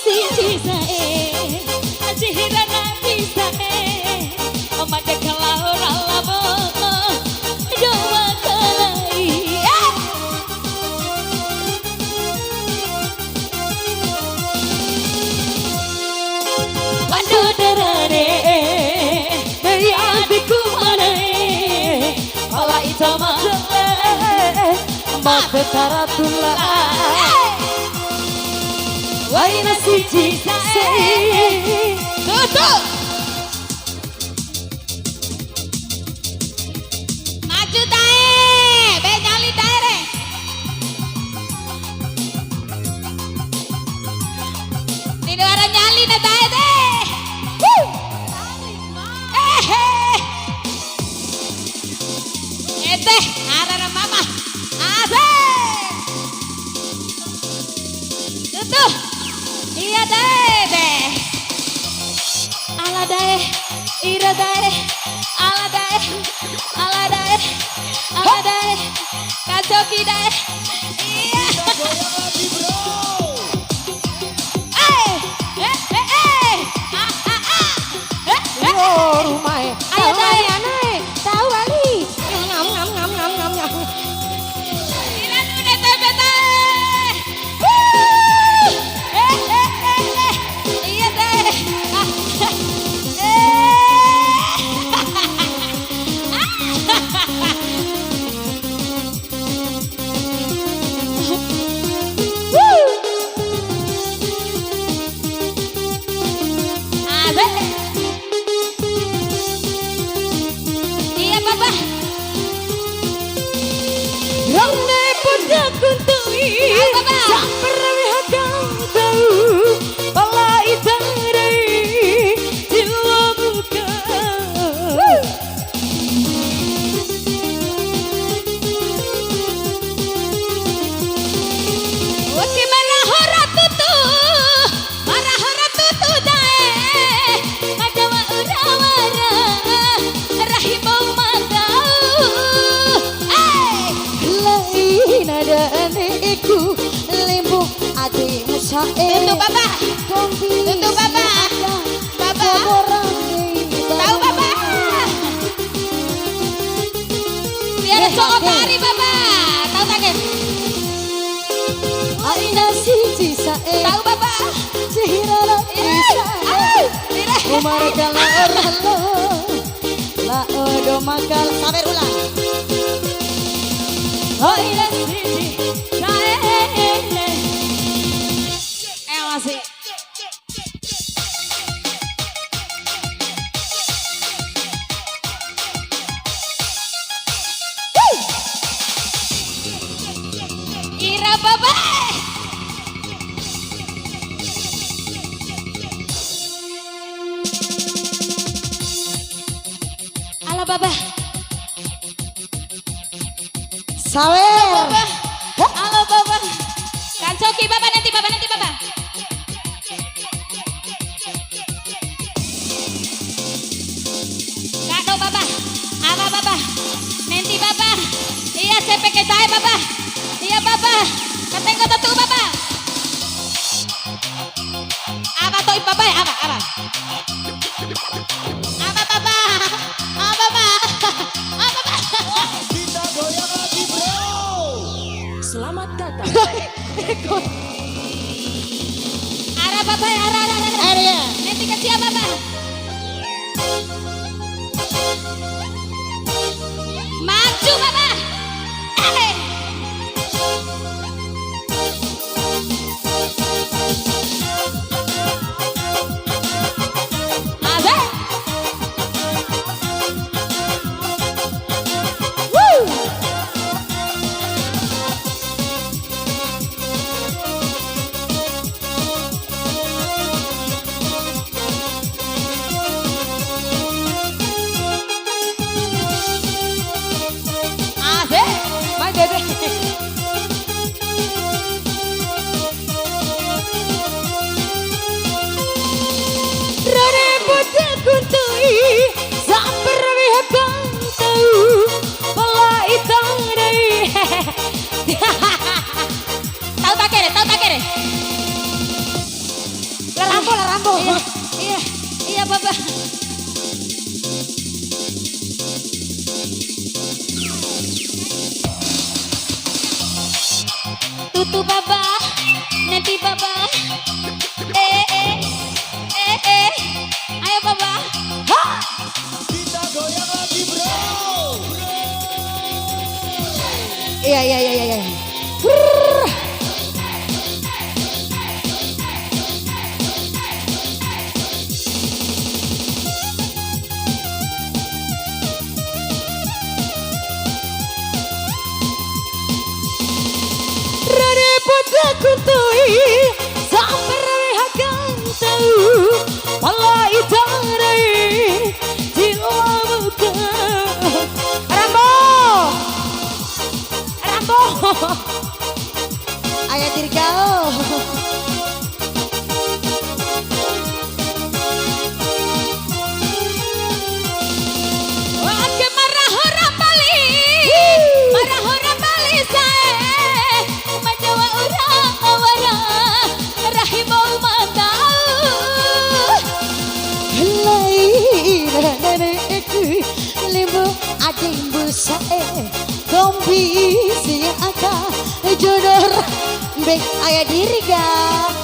siji sae sihirana bisae omade kala ora lamo doa kalai waduh derane dari adikku mana kala itama mata taratula waina siji sae tutup maju tae be nyali tae re di luar nyali na tae deh teh arana mama asik tutup iya deh ala deh ira deh ala deh ala deh ala deh kacoki deh iya rumah ayo deh aneh tahu kali ngam ngam ngam ngam ngam ngam ira udah tebete iya deh iya papa Rone pada kuntui sampai hadang tahu pala itare jiwa buka oke marah ora tutu dae ada wa ura wara rahimau matau lain ada aneku lembu ade musae tutu baba tahu baba biar cokot hari baba tahu tak ke aina siji sae tahu baba sihirana bisa umar kala oralo la odo makal sabar ulang aina siji sae masih ira baba ala baba sawer halo baba kan coki baba nanti baba kado baba ala baba nanti baba iya cepek saya baba iya baba kateng kata tuh baba apa toh baba apa baba Kita goyang lagi bro. Selamat datang. arah baba arah nanti ke siapa baba maju baba Baba. Tutu Baba, nanti Baba. Ayo Baba. Ha! Kita goyang lagi bro. Iya. Rade pada kuntui sampai rehakan tahu malah itarai dilamukan Rambo ayah diri kau Oke marah orang Bali saya Majawa orang awara rahimau mata Lain nenek limbu ading busae kombi siaka jodor bek ayah diri ga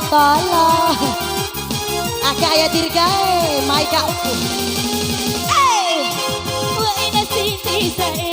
tolong aka ayah diri ga mai ka uku wa ina sinti sae